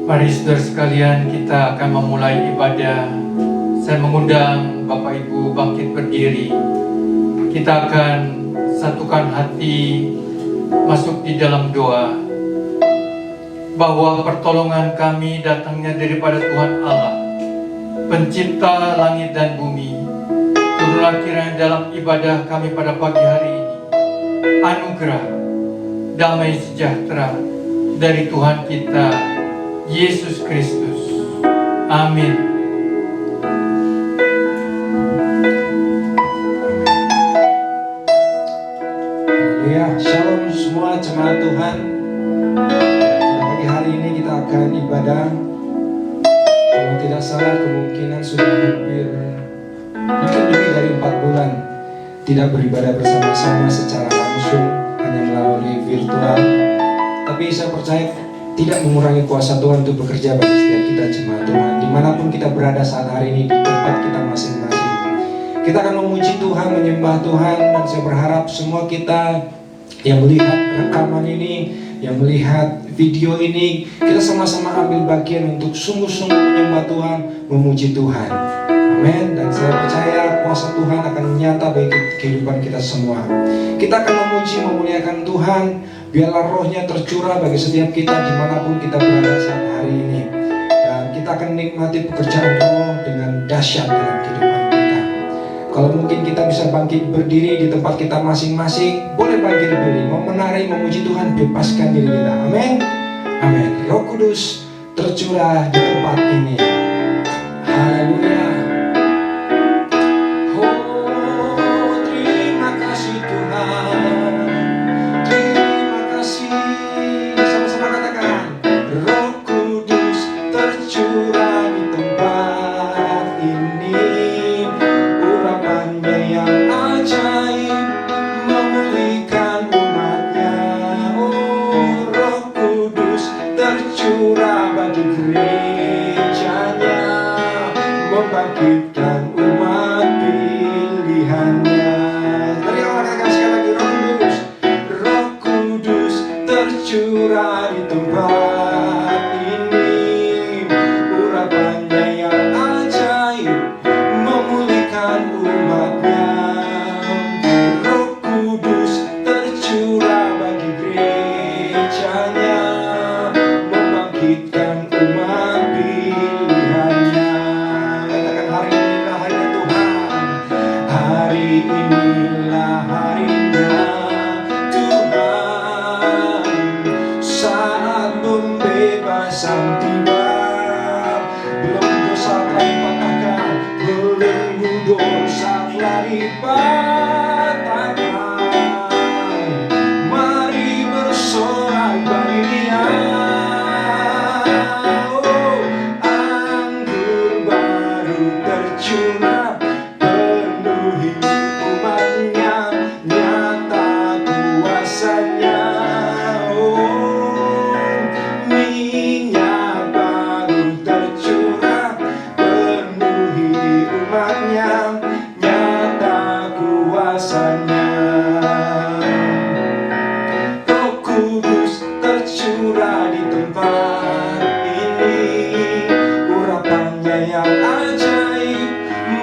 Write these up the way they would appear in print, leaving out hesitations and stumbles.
Mari saudara sekalian, kita akan memulai ibadah. Saya mengundang Bapak Ibu bangkit berdiri. Kita akan satukan hati masuk di dalam doa, bahwa pertolongan kami datangnya daripada Tuhan Allah, pencipta langit dan bumi. Turunlah kiranya dalam ibadah kami pada pagi hari ini anugerah, damai sejahtera dari Tuhan kita Yesus Kristus. Amin. Haleluya. Shalom semua jemaat Tuhan. Pagi hari ini kita akan ibadah. Kalau tidak salah kemungkinan sudah hampir mungkin lebih dari 4 bulan tidak beribadah bersama-sama secara langsung, hanya melalui virtual. Tapi saya percaya tidak mengurangi kuasa Tuhan untuk bekerja bagi setiap kita jemaat Tuhan, dimanapun kita berada saat hari ini, di tempat kita masing-masing. Kita akan memuji Tuhan, menyembah Tuhan, dan saya berharap semua kita yang melihat rekaman ini, yang melihat video ini, kita sama-sama ambil bagian untuk sungguh-sungguh menyembah Tuhan, memuji Tuhan. Amin. Dan saya percaya kuasa Tuhan akan nyata bagi kehidupan kita semua. Kita akan memuji, memuliakan Tuhan. Biarlah rohnya tercurah bagi setiap kita dimanapun kita berada saat hari ini. Dan kita akan menikmati pekerjaan roh dengan dahsyat dalam kehidupan kita. Kalau mungkin kita bisa bangkit berdiri di tempat kita masing-masing, boleh bangkit berdiri. Mau menari, memuji Tuhan, bebaskan diri kita. Amin. Amin. Roh Kudus tercurah di tempat ini. Haleluya. Oh, terima kasih Tuhan. Terima kasih. Sama-sama katakan, Roh Kudus tercurah di tempat ini. Urapannya yang ajaib memulihkan umatnya. Oh, Roh Kudus tercurah bagi gerejanya, membangkitkan umat pilihannya. Dari awal katakan sekali lagi, Roh Kudus tercurah di tempat ini. Urapannya yang ajaib memulihkan umatnya. Roh Kudus tercurah bagi gerejanya, membangkitkan umat pilihannya. Katakan, hari inilah harinya Tuhan. Hari inilah harinya Tuhan. Saat pembebasan tiba, belum dosa telah dipatahkan, belenggu dosa telah dipatahkan. Mari bersorak bagi Dia. Oh, anggur baru tercurah, penuhi umatnya, nyata kuasanya. Oh, minyak baru tercurah, penuhi umatnya, nyata kuasanya. Roh Kudus tercurah di tempat ini. Urapannya yang ajaib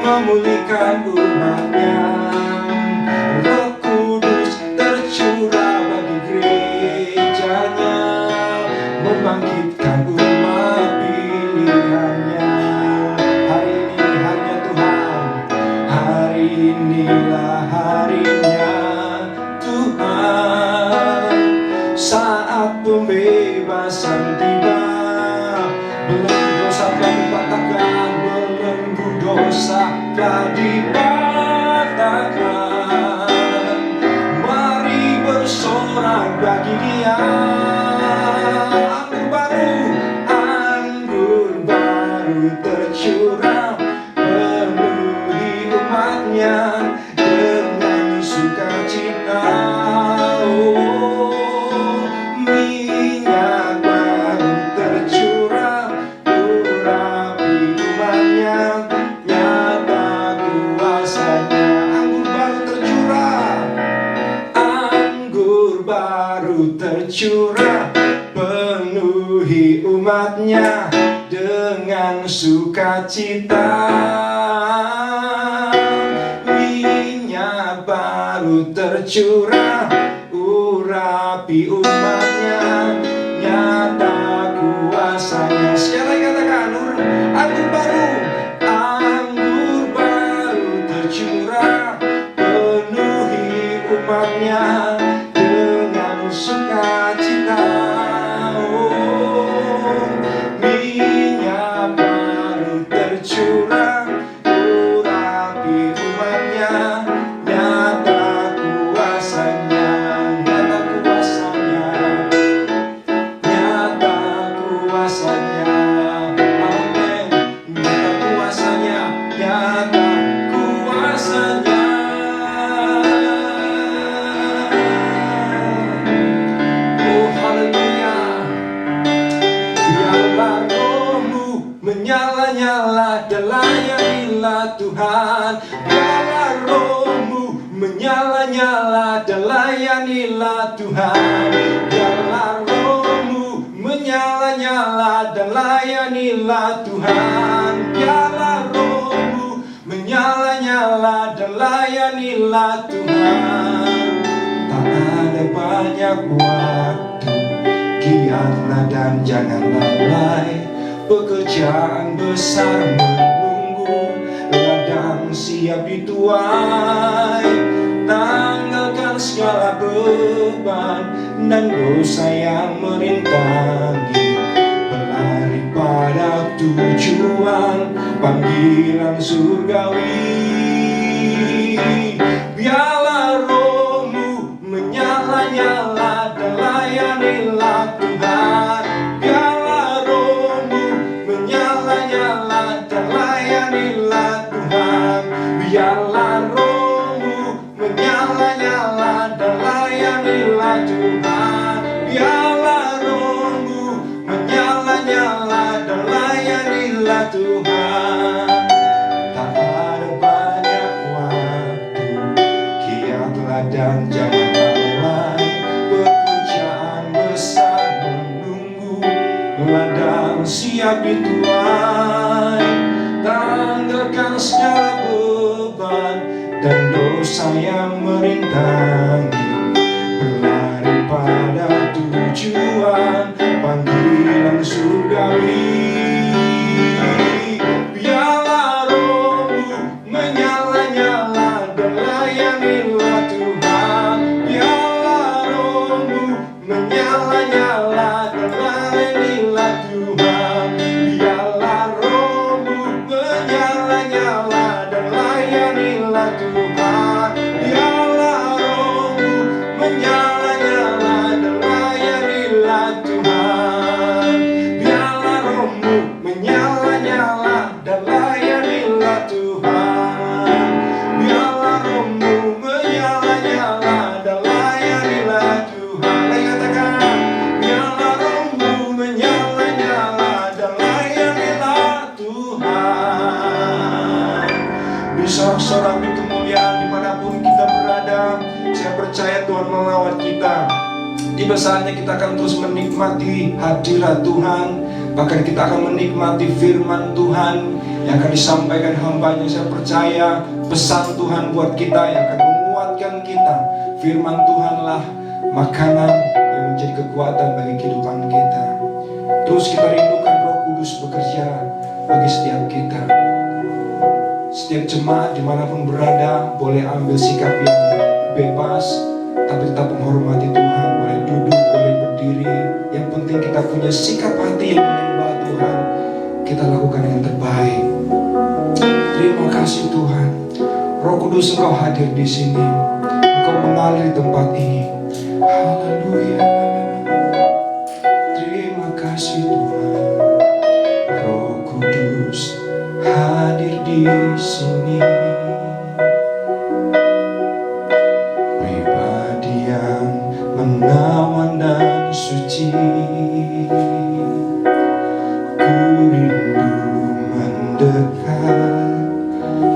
memulihkan umatnya. Roh Kudus tercurah bagi gerejanya, membangkitkan umat pilihannya. Hari ini hanya Tuhan. Hari inilah harinya Tuhan. Saat pembebasan tiba, belenggu dosa telah dipatahkan, belenggu dosa telah dipatahkan. Mari bersorak bagi Dia. Anggur baru tercurah, penuhi umatnya dengan sukacita. Oh, minyak baru tercurah, urapi umatnya, nyata umatnya dengan sukacita. Minyak baru tercurah, urapi umatnya, nyata kuasanya. Sekali katakan, anggur baru tercurah, penuhi umatnya dengan sukacita. Oh, minyak baru tercurah, urapi umatnya, nyata kuasanya, nyata kuasanya, nyata kuasanya. Amin. Nyata kuasanya, nyata kuasanya. Oh haleluya. Biarlah rohmu menyala-nyala dan layanilah Tuhan. Biarlah rohmu menyala-nyala dan layanilah Tuhan. Biarlah rohmu menyala-nyala dan layanilah Tuhan. Biarlah rohmu menyala-nyala dan layanilah Tuhan. Tak ada banyak waktu, giatlah dan jangan lalai. Pekerjaan besar menunggu, ladang siap dituai. Tanggalkan segala beban dan dosa yang merintangi, berlari pada tujuan panggilan surgawi. Biarlah rohmu menyala-nyala dan layanilah Tuhan. Biarlah rohmu menyala-nyala dan layanilah Tuhan. Biarlah rohmu menyala-nyala dan layanilah Tuhan. Biarlah rohmu menyala-nyala dan layanilah Tuhan. Tak ada banyak waktu, giatlah dan jangan lalai. Pekerjaan besar menunggu, ladang siap dituai. Tanggalkan segala beban dan dosa yang merintangi, berlari pada tujuan panggilan surgawi. Biarlah rohmu menyala-nyala dan layanilah Tuhan. Biarlah rohmu menyala-nyala dan layanilah Tuhan. Biarlah rohmu menyala-nyala dan layanilah Tuhan. Biarlah rohmu menyala-nyala dan layanilah Tuhan. Biarlah rohmu menyala-nyala dan layanilah Tuhan. Biarlah rohmu menyala-nyala dan layanilah Tuhan. Lagi katakan, biarlah rohmu menyala-nyala dan layanilah Tuhan. Sorak-sorai kemuliaan dimanapun kita berada, saya percaya Tuhan melawat kita. Tiba saatnya kita akan terus menikmati hadirat Tuhan. Bahkan kita akan menikmati firman Tuhan yang akan disampaikan hamba-Nya. Saya percaya pesan Tuhan buat kita yang akan menguatkan kita. Firman Tuhanlah makanan yang menjadi kekuatan bagi kehidupan kita. Terus kita rindukan Roh Kudus bekerja bagi setiap kita. Setiap jemaat dimanapun berada boleh ambil sikap yang bebas, tapi tetap menghormati Tuhan. Boleh duduk, boleh berdiri. Yang penting kita punya sikap hati yang menyembah Tuhan. Kita lakukan yang terbaik. Terima kasih Tuhan. Roh Kudus, Engkau hadir di sini. Engkau mengalir di tempat ini. Haleluya. Terima kasih Tuhan. Roh Kudus hadir di sini. Pribadi yang menawan dan suci. Ku rindu mendekat,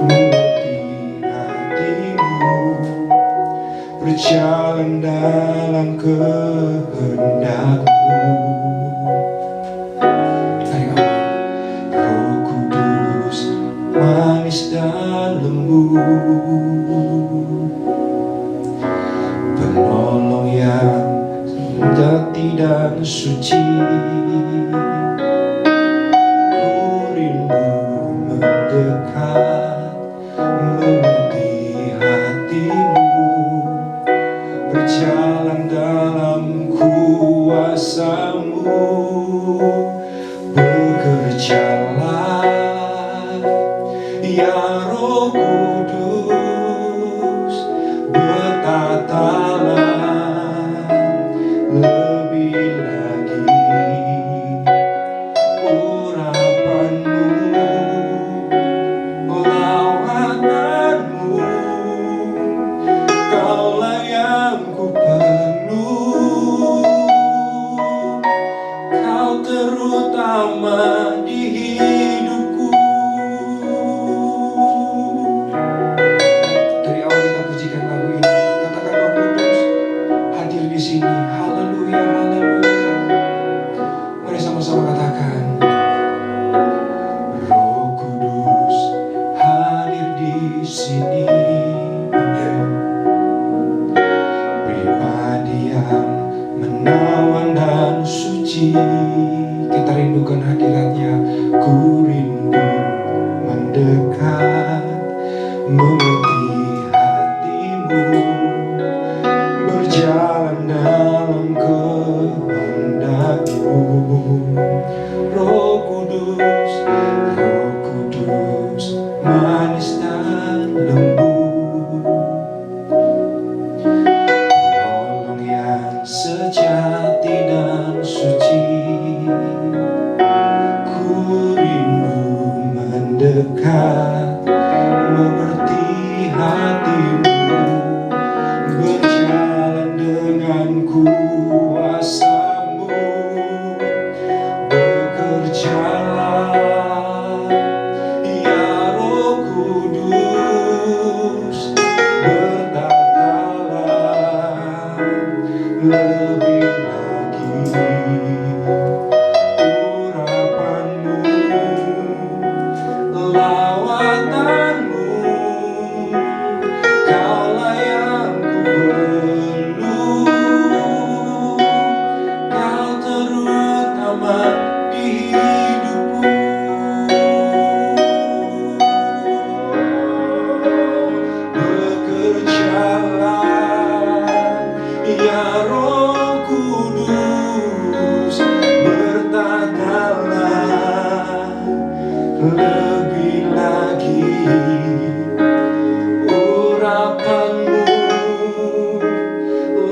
mengerti hatimu, berjalan dalam kehendak-Mu. terutama di hidupku. Dari awal kita pujikan lagu ini, katakan Roh Kudus hadir di sini. Haleluya, haleluya. Mari sama-sama katakan, Roh Kudus hadir di sini. Pribadi yang menawan dan suci, kita rindukan hadiratnya. Ku rindu mendekat, mengerti hatimu, berjalan dalam kehendakmu. Roh Kudus, Roh Kudus, manis dan lembut, penolong yang sejati dan suci. Ku rindu mendekat, mengerti hatimu, berjalan dengan kuasa-Mu. Bekerjalah, ya Roh Kudus, bertatalah lebih lagi. Urapan-Mu, lawatanmu, Kaulah yang ku perlu. Kau terutama di hidupku. Bekerjalah, ya Roh Kudus, bertatalah lebih lagi. Urapan-Mu,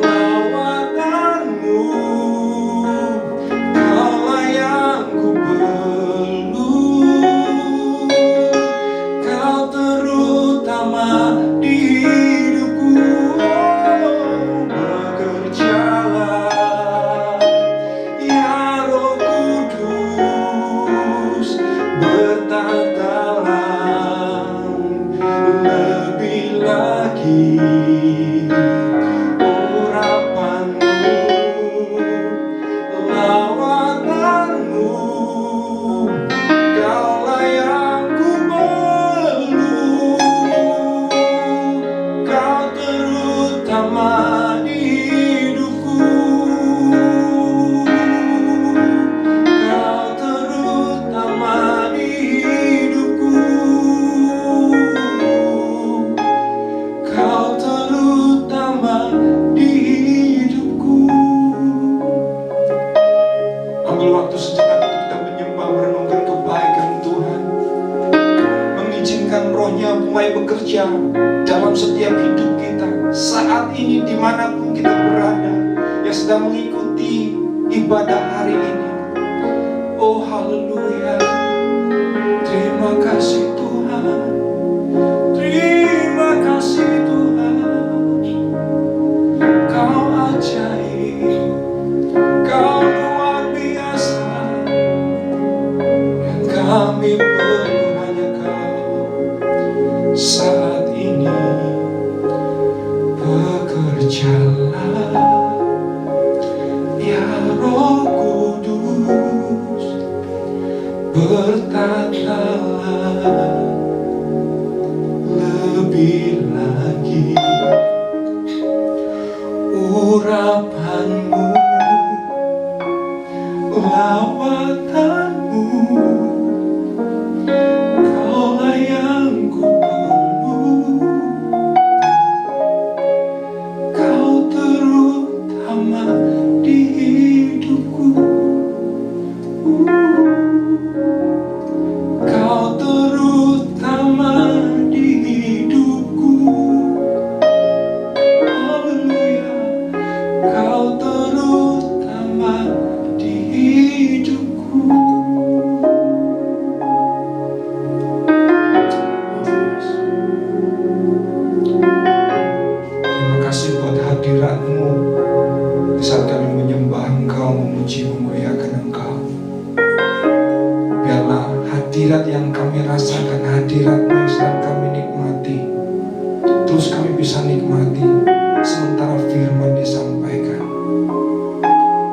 lawatanmu, Kaulah yang ku perlu. Kau terutama di hidupku. Bekerjalah, ya Roh Kudus, bertatalah lebih lagi. Urapan-Mu, lawatanmu, Kaulah yang ku perlu. Kau terutama di hidupku. Kau terutama di hidupku. Kau terutama di hidupku. Ambil waktu sejenak untuk kita menyembah, merenungkan kebaikan Tuhan, mengizinkan Roh-Nya mulai bekerja dalam setiap hidup kita saat ini, dimanapun kita berada, yang sedang mengikuti ibadah hari ini. Oh haleluya, terima kasih Tuhan, terima kasih Tuhan. Kau ajaib, Kau luar biasa, yang kami perlu hanya Kau saat ini. Bekerjalah, ya Roh Kudus, bertatalah lebih lagi. Urapan-Mu, lawatanmu, Kaulah yang ku perlu. Kau terutama di hidupku. Kau terutama di hidupku. Haleluya, Kau terutama di hidupku. Terima kasih buat hadirat-Mu di saat kami menyembah Engkau, memuji, memuliakan Engkau. hadirat yang kami rasakan, hadirat-Mu yang sedang kami nikmati. Terus kami bisa nikmati sementara firman disampaikan.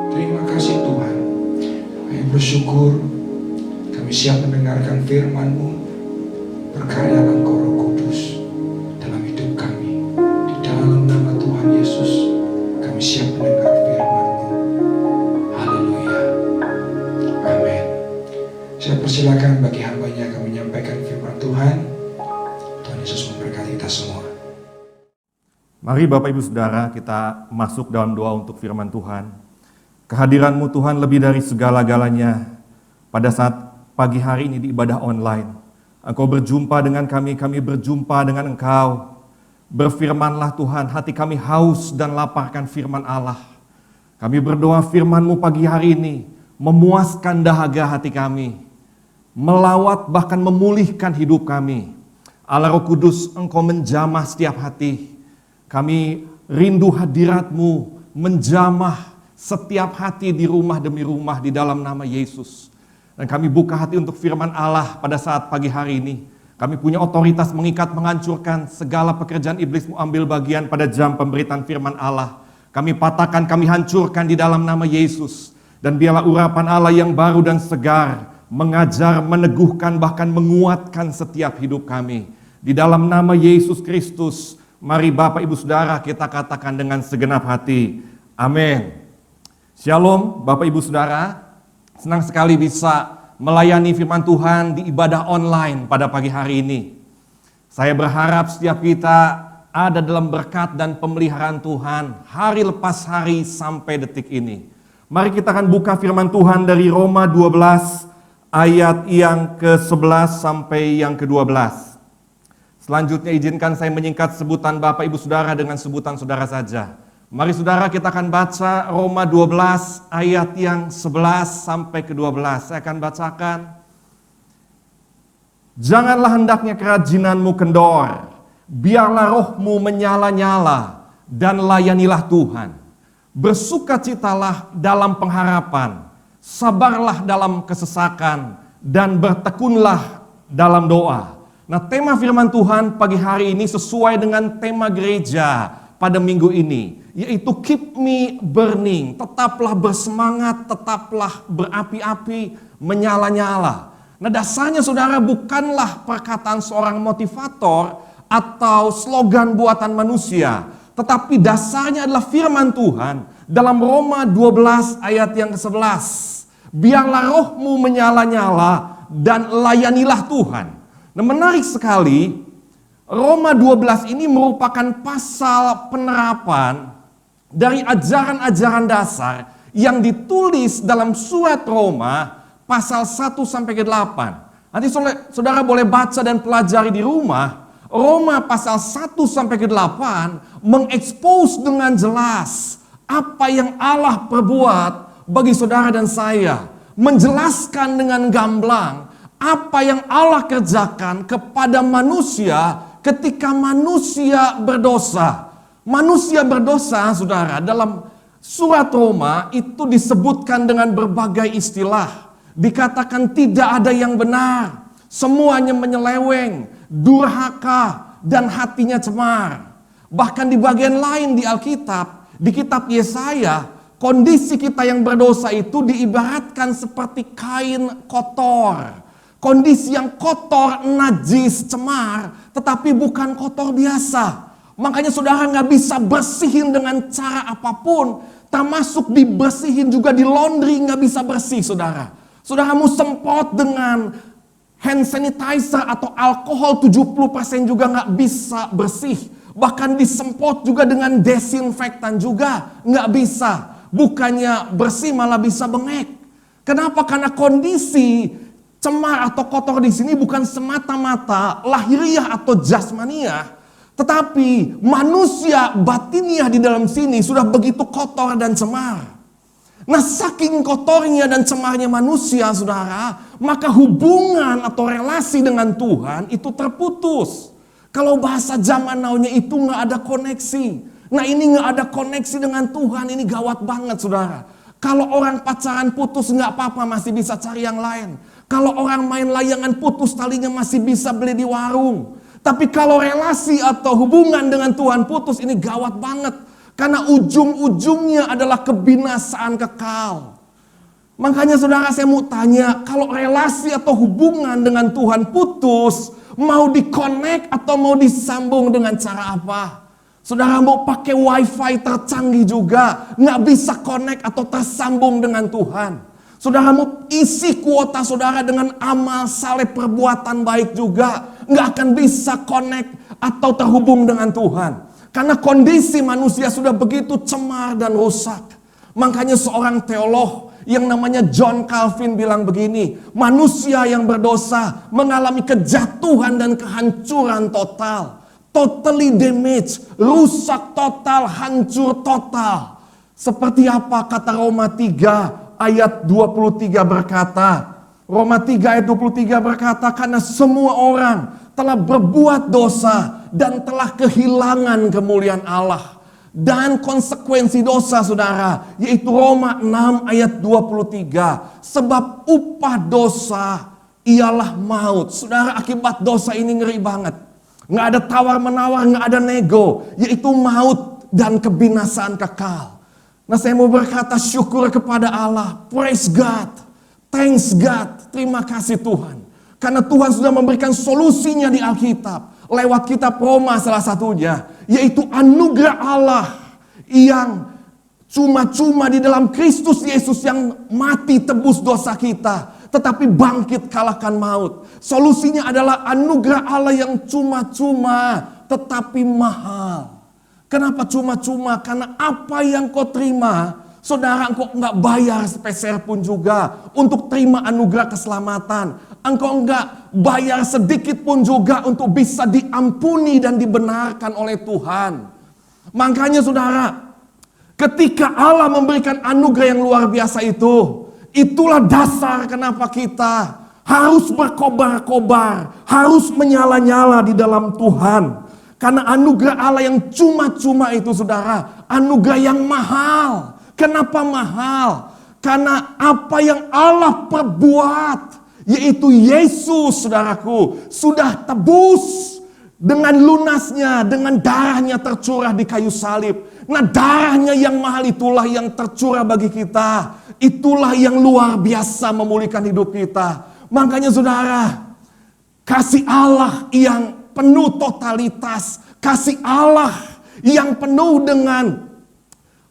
Terima kasih Tuhan. Kami bersyukur kami siap mendengarkan firman-Mu. Berkaryalah Engkau Roh Kudus dalam hidup kami. Di dalam nama Tuhan Yesus kami siap mendengar firman-Mu. Haleluya. Amin. Saya persilakan bagi hambanya kami menyampaikan firman Tuhan. Tuhan Yesus memberkati kita semua. Mari Bapak Ibu Saudara kita masuk dalam doa untuk firman Tuhan. Kehadiran-Mu Tuhan lebih dari segala-galanya. Pada saat pagi hari ini di ibadah online, Engkau berjumpa dengan kami berjumpa dengan Engkau. Berfirmanlah Tuhan, hati kami haus dan laparkan firman Allah. Kami berdoa firman-Mu pagi hari ini memuaskan dahaga hati kami, melawat bahkan memulihkan hidup kami. Allah Roh Kudus, Engkau menjamah setiap hati. Kami rindu hadirat-Mu menjamah setiap hati di rumah demi rumah di dalam nama Yesus. Dan kami buka hati untuk firman Allah pada saat pagi hari ini. Kami punya otoritas mengikat, menghancurkan segala pekerjaan iblis ambil bagian pada jam pemberitaan firman Allah. Kami patahkan, kami hancurkan di dalam nama Yesus. Dan biarlah urapan Allah yang baru dan segar mengajar, meneguhkan, bahkan menguatkan setiap hidup kami. Di dalam nama Yesus Kristus, mari Bapak Ibu Saudara kita katakan dengan segenap hati. Amin. Shalom Bapak Ibu Saudara. Senang sekali bisa melayani firman Tuhan di ibadah online pada pagi hari ini. Saya berharap setiap kita ada dalam berkat dan pemeliharaan Tuhan hari lepas hari sampai detik ini. Mari kita akan buka firman Tuhan dari Roma 12 ayat yang ke-11 sampai yang ke-12. Selanjutnya izinkan saya menyingkat sebutan Bapak Ibu Saudara dengan sebutan saudara saja. Mari saudara kita akan baca Roma 12 ayat yang 11 sampai ke-12. Saya akan bacakan. Janganlah hendaknya kerajinanmu kendor, biarlah rohmu menyala-nyala dan layanilah Tuhan. Bersukacitalah dalam pengharapan, sabarlah dalam kesesakan dan bertekunlah dalam doa. Nah, tema firman Tuhan pagi hari ini sesuai dengan tema gereja pada minggu ini, yaitu keep me burning, tetaplah bersemangat, tetaplah berapi-api, menyala-nyala. Nah, dasarnya saudara bukanlah perkataan seorang motivator atau slogan buatan manusia, tetapi dasarnya adalah firman Tuhan dalam Roma 12 ayat yang ke-11. Biarlah rohmu menyala-nyala dan layanilah Tuhan. Nah, menarik sekali, Roma 12 ini merupakan pasal penerapan dari ajaran-ajaran dasar yang ditulis dalam surat Roma pasal 1 sampai ke 8. Nanti saudara boleh baca dan pelajari di rumah. Roma pasal 1 sampai ke 8 mengekspos dengan jelas apa yang Allah perbuat bagi saudara dan saya. Menjelaskan dengan gamblang apa yang Allah kerjakan kepada manusia ketika manusia berdosa. Manusia berdosa, saudara, dalam surat Roma itu disebutkan dengan berbagai istilah. Dikatakan tidak ada yang benar, semuanya menyeleweng, durhaka, dan hatinya cemar. Bahkan di bagian lain di Alkitab, di kitab Yesaya, kondisi kita yang berdosa itu diibaratkan seperti kain kotor. Kondisi yang kotor, najis, cemar, tetapi bukan kotor biasa. Makanya saudara gak bisa bersihin dengan cara apapun, termasuk dibersihin juga di laundry gak bisa bersih saudara. Saudaramu semprot dengan hand sanitizer atau alkohol 70% juga gak bisa bersih. Bahkan disemprot juga dengan desinfektan juga gak bisa. Bukannya bersih malah bisa bengek. Kenapa? Karena kondisi cemar atau kotor di sini bukan semata-mata lahiriah atau jasmaniah, tetapi manusia batiniah di dalam sini sudah begitu kotor dan cemar. Nah, saking kotornya dan cemarnya manusia, saudara, maka hubungan atau relasi dengan Tuhan itu terputus. Kalau bahasa zaman now-nya itu nggak ada koneksi. Nah, ini nggak ada koneksi dengan Tuhan, ini gawat banget, saudara. Kalau orang pacaran putus nggak apa-apa, masih bisa cari yang lain. Kalau orang main layangan putus talinya masih bisa beli di warung. Tapi kalau relasi atau hubungan dengan Tuhan putus, ini gawat banget. Karena ujung-ujungnya adalah kebinasaan kekal. Makanya saudara, saya mau tanya, kalau relasi atau hubungan dengan Tuhan putus, mau di-connect atau mau disambung dengan cara apa? Saudara mau pakai wifi tercanggih juga, nggak bisa connect atau tersambung dengan Tuhan. Saudara mau isi kuota saudara dengan amal saleh perbuatan baik juga, nggak akan bisa connect atau terhubung dengan Tuhan. Karena kondisi manusia sudah begitu cemar dan rusak. Makanya seorang teolog yang namanya John Calvin bilang begini, manusia yang berdosa mengalami kejatuhan dan kehancuran total. Totally damaged, rusak total, hancur total. Seperti apa kata Roma 3 ayat 23 berkata, Roma 3 ayat 23 berkata, karena semua orang telah berbuat dosa dan telah kehilangan kemuliaan Allah. Dan konsekuensi dosa saudara, yaitu Roma 6 ayat 23. Sebab upah dosa ialah maut. Saudara, akibat dosa ini ngeri banget. Nggak ada tawar-menawar, nggak ada nego, yaitu maut dan kebinasaan kekal. Nah, saya mau berkata syukur kepada Allah, praise God, thanks God, terima kasih Tuhan. Karena Tuhan sudah memberikan solusinya di Alkitab, lewat kitab Roma salah satunya, yaitu anugerah Allah yang cuma-cuma di dalam Kristus Yesus yang mati tebus dosa kita, tetapi bangkit kalahkan maut. Solusinya adalah anugerah Allah yang cuma-cuma tetapi mahal. Kenapa cuma-cuma? Karena apa yang kau terima, saudara, engkau enggak bayar sepeser pun juga untuk terima anugerah keselamatan. Engkau enggak bayar sedikit pun juga untuk bisa diampuni dan dibenarkan oleh Tuhan. Makanya saudara, ketika Allah memberikan anugerah yang luar biasa itu, itulah dasar kenapa kita harus berkobar-kobar, harus menyala-nyala di dalam Tuhan. Karena anugerah Allah yang cuma-cuma itu saudara, anugerah yang mahal. Kenapa mahal? Karena apa yang Allah perbuat, yaitu Yesus saudaraku, sudah tebus dengan lunasnya, dengan darahnya tercurah di kayu salib. Nah, darahnya yang mahal itulah yang tercurah bagi kita. Itulah yang luar biasa memulihkan hidup kita. Makanya saudara, kasih Allah yang penuh totalitas, kasih Allah yang penuh dengan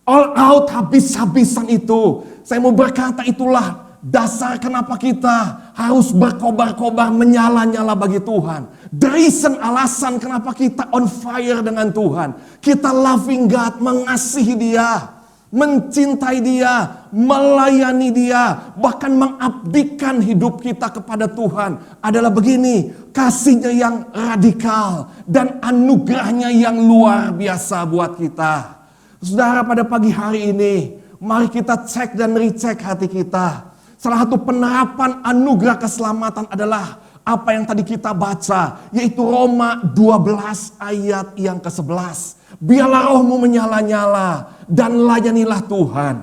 all out, habis-habisan itu. Saya mau berkata itulah dasar kenapa kita harus berkobar-kobar, menyala-nyala bagi Tuhan. The reason, alasan kenapa kita on fire dengan Tuhan. Kita loving God, mengasihi Dia, mencintai Dia, melayani Dia, bahkan mengabdikan hidup kita kepada Tuhan adalah begini, kasihnya yang radikal dan anugerahnya yang luar biasa buat kita. Saudara, pada pagi hari ini, mari kita cek dan recheck hati kita. Salah satu penerapan anugerah keselamatan adalah apa yang tadi kita baca, yaitu Roma 12 ayat yang ke-11. Biarlah rohmu menyala-nyala dan layanilah Tuhan.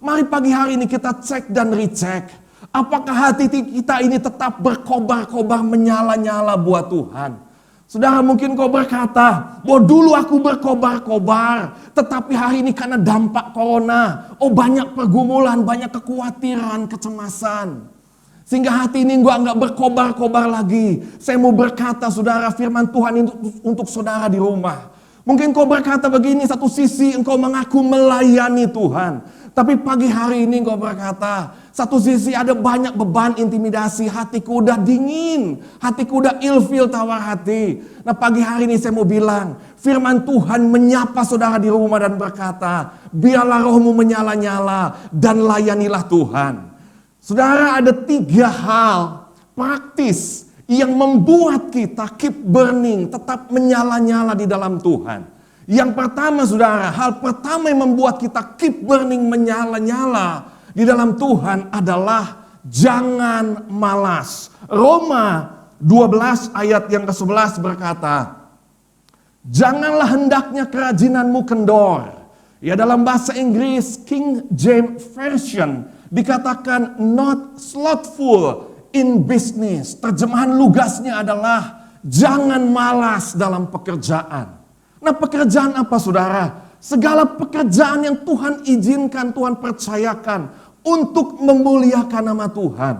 Mari pagi hari ini kita cek dan recheck. Apakah hati kita ini tetap berkobar-kobar, menyala-nyala buat Tuhan? Saudara, mungkin kau berkata, bahwa dulu aku berkobar-kobar, tetapi hari ini karena dampak corona, banyak pergumulan, banyak kekhawatiran, kecemasan. Sehingga hati ini gua nggak berkobar-kobar lagi. Saya mau berkata saudara, firman Tuhan untuk saudara di rumah. Mungkin kau berkata begini, satu sisi engkau mengaku melayani Tuhan. Tapi pagi hari ini engkau berkata, satu sisi ada banyak beban intimidasi, hatiku udah dingin, hatiku udah ilfil, tawar hati. Nah, pagi hari ini saya mau bilang, firman Tuhan menyapa saudara di rumah dan berkata, biarlah rohmu menyala-nyala dan layanilah Tuhan. Saudara, ada 3 hal praktis yang membuat kita keep burning, tetap menyala-nyala di dalam Tuhan. Yang pertama saudara, hal pertama yang membuat kita keep burning, menyala-nyala di dalam Tuhan adalah jangan malas. Roma 12 ayat yang ke-11 berkata, janganlah hendaknya kerajinanmu kendor. Ya, dalam bahasa Inggris King James Version dikatakan not slothful in business. Terjemahan lugasnya adalah jangan malas dalam pekerjaan. Nah, pekerjaan apa saudara? Segala pekerjaan yang Tuhan izinkan, Tuhan percayakan untuk memuliakan nama Tuhan.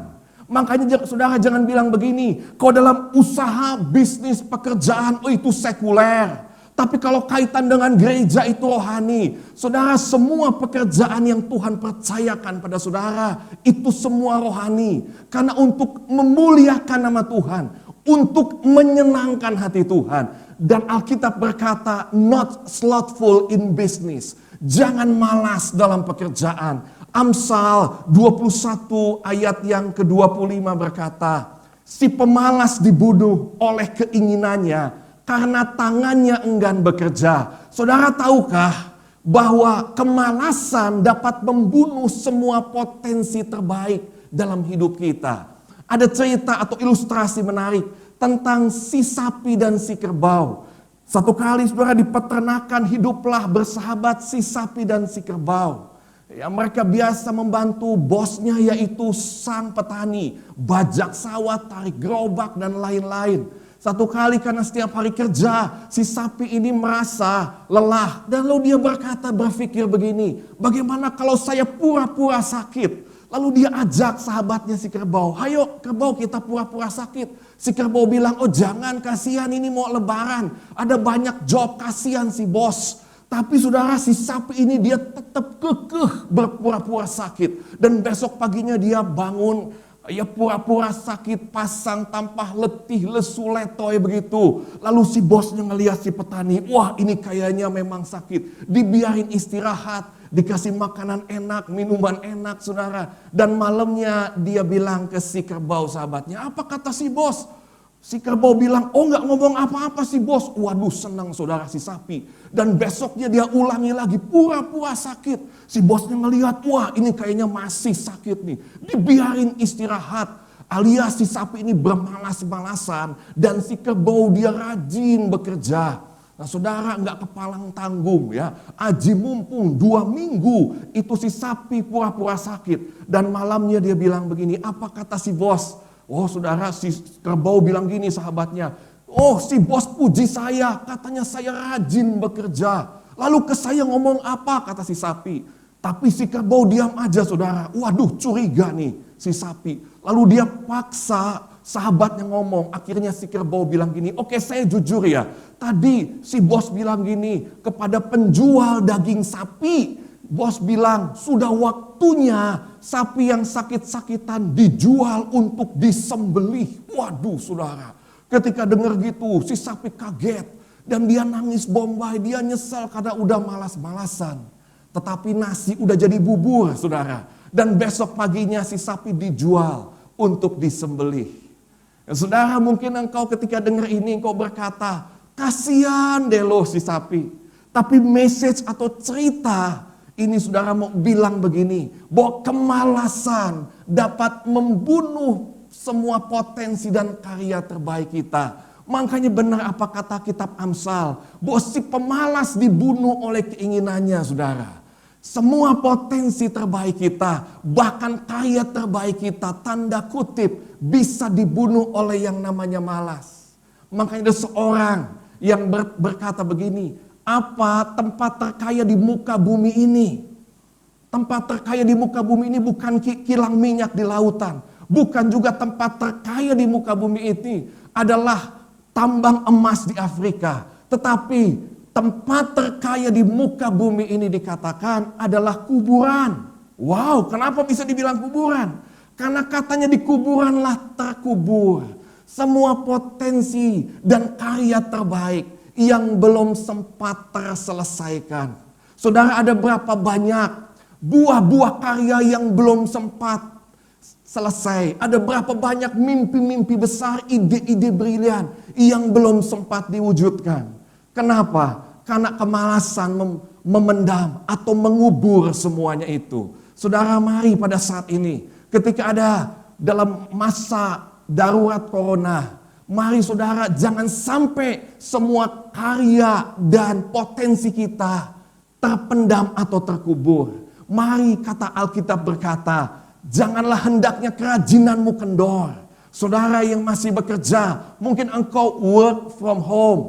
Makanya saudara jangan bilang begini, kalau dalam usaha, bisnis, pekerjaan, oh itu sekuler. Tapi kalau kaitan dengan gereja itu rohani. Saudara, semua pekerjaan yang Tuhan percayakan pada saudara, itu semua rohani. Karena untuk memuliakan nama Tuhan, untuk menyenangkan hati Tuhan. Dan Alkitab berkata, not slothful in business. Jangan malas dalam pekerjaan. Amsal 21 ayat yang ke-25 berkata, si pemalas dibunuh oleh keinginannya karena tangannya enggan bekerja. Saudara tahukah bahwa kemalasan dapat membunuh semua potensi terbaik dalam hidup kita? Ada cerita atau ilustrasi menarik tentang si sapi dan si kerbau. Satu kali saudara di peternakan hiduplah bersahabat si sapi dan si kerbau. Ya, mereka biasa membantu bosnya yaitu sang petani. Bajak sawah, tarik gerobak dan lain-lain. Satu kali karena setiap hari kerja, si sapi ini merasa lelah. Dan lalu dia berpikir begini, bagaimana kalau saya pura-pura sakit? Lalu dia ajak sahabatnya si kerbau, ayo kerbau kita pura-pura sakit. Si kerbau bilang, oh jangan, kasihan ini mau lebaran. Ada banyak job, kasihan si bos. Tapi saudara, si sapi ini dia tetap kekeh berpura-pura sakit. Dan besok paginya dia bangun, ya pura-pura sakit, pasang tampah letih, lesu, letoy begitu. Lalu si bosnya ngelihat si petani, wah ini kayaknya memang sakit. Dibiarin istirahat, dikasih makanan enak, minuman enak saudara. Dan malamnya dia bilang ke si kerbau sahabatnya, apa kata si bos? Si kerbau bilang, oh nggak ngomong apa-apa si bos. Waduh senang saudara si sapi. Dan besoknya dia ulangi lagi pura-pura sakit. Si bosnya ngelihat, wah ini kayaknya masih sakit nih. Dibiarin istirahat. Alias si sapi ini bermalas-malasan. Dan si kerbau dia rajin bekerja. Nah saudara nggak kepalang tanggung ya. Aji mumpung 2 minggu itu si sapi pura-pura sakit. Dan malamnya dia bilang begini, apa kata si bos? Oh saudara, si kerbau bilang gini sahabatnya, oh si bos puji saya, katanya saya rajin bekerja. Lalu ke saya ngomong apa, kata si sapi. Tapi si kerbau diam aja saudara, waduh curiga nih si sapi. Lalu dia paksa sahabatnya ngomong, akhirnya si kerbau bilang gini, oke saya jujur ya. Tadi si bos bilang gini kepada penjual daging sapi. Bos bilang sudah waktunya sapi yang sakit-sakitan dijual untuk disembelih. Waduh saudara, ketika dengar gitu si sapi kaget dan dia nangis bombay, dia nyesal karena udah malas-malasan. Tetapi nasi udah jadi bubur saudara. Dan besok paginya si sapi dijual untuk disembelih. Ya, saudara mungkin engkau ketika dengar ini engkau berkata, kasihan deh lo si sapi. Tapi message atau cerita ini saudara mau bilang begini, bahwa kemalasan dapat membunuh semua potensi dan karya terbaik kita. Makanya benar apa kata kitab Amsal, bahwa si pemalas dibunuh oleh keinginannya saudara. Semua potensi terbaik kita, bahkan karya terbaik kita, tanda kutip, bisa dibunuh oleh yang namanya malas. Makanya ada seorang yang berkata begini, apa tempat terkaya di muka bumi ini? Tempat terkaya di muka bumi ini bukan kilang minyak di lautan. Bukan juga tempat terkaya di muka bumi ini adalah tambang emas di Afrika. Tetapi tempat terkaya di muka bumi ini dikatakan adalah kuburan. Wow, kenapa bisa dibilang kuburan? Karena katanya di kuburanlah terkubur semua potensi dan karya terbaik yang belum sempat terselesaikan. Saudara, ada berapa banyak buah-buah karya yang belum sempat selesai. Ada berapa banyak mimpi-mimpi besar, ide-ide brilian yang belum sempat diwujudkan. Kenapa? Karena kemalasan memendam atau mengubur semuanya itu. Saudara, mari pada saat ini ketika ada dalam masa darurat corona, mari saudara jangan sampai semua karya dan potensi kita terpendam atau terkubur. Mari kata Alkitab berkata, janganlah hendaknya kerajinanmu kendor. Saudara yang masih bekerja, mungkin engkau work from home.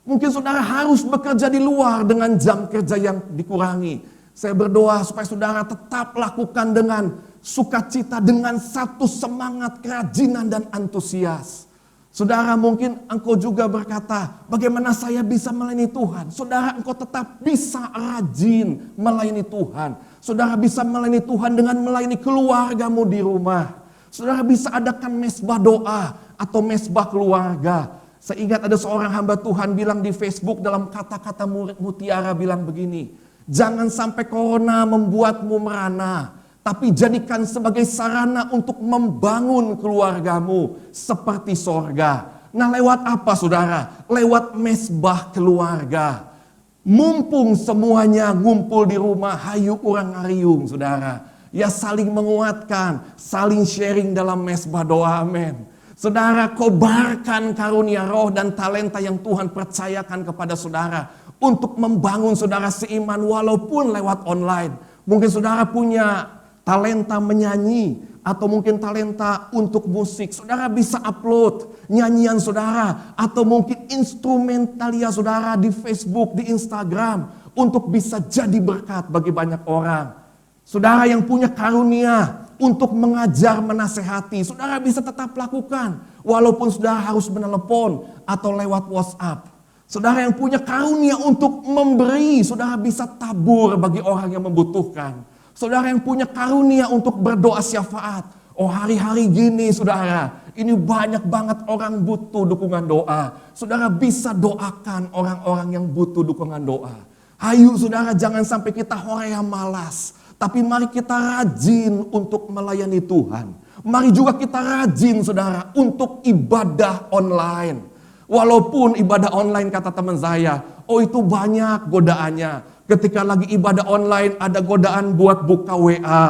Mungkin saudara harus bekerja di luar dengan jam kerja yang dikurangi. Saya berdoa supaya saudara tetap lakukan dengan sukacita, dengan satu semangat kerajinan dan antusias. Saudara mungkin engkau juga berkata, bagaimana saya bisa melayani Tuhan? Saudara engkau tetap bisa rajin melayani Tuhan. Saudara bisa melayani Tuhan dengan melayani keluargamu di rumah. Saudara bisa adakan mesbah doa atau mesbah keluarga. Saya ingat ada seorang hamba Tuhan bilang di Facebook dalam kata-kata mutiara bilang begini, jangan sampai corona membuatmu merana, tapi jadikan sebagai sarana untuk membangun keluargamu seperti sorga. Nah lewat apa saudara? Lewat mesbah keluarga. Mumpung semuanya ngumpul di rumah, hayu urang ngariung saudara. Ya saling menguatkan, saling sharing dalam mesbah doa, amin. Saudara kobarkan karunia roh dan talenta yang Tuhan percayakan kepada saudara. Untuk membangun saudara seiman walaupun lewat online. Mungkin saudara punya talenta menyanyi atau mungkin talenta untuk musik. Saudara bisa upload nyanyian saudara atau mungkin instrumentalia saudara di Facebook, di Instagram untuk bisa jadi berkat bagi banyak orang. Saudara yang punya karunia untuk mengajar, menasehati, saudara bisa tetap lakukan walaupun saudara harus menelepon atau lewat WhatsApp. Saudara yang punya karunia untuk memberi, saudara bisa tabur bagi orang yang membutuhkan. Saudara yang punya karunia untuk berdoa syafaat. Oh hari-hari gini saudara, ini banyak banget orang butuh dukungan doa. Saudara bisa doakan orang-orang yang butuh dukungan doa. Hayu saudara jangan sampai kita hoream malas. Tapi mari kita rajin untuk melayani Tuhan. Mari juga kita rajin saudara untuk ibadah online. Walaupun ibadah online kata teman saya, oh itu banyak godaannya. Ketika lagi ibadah online ada godaan buat buka WA.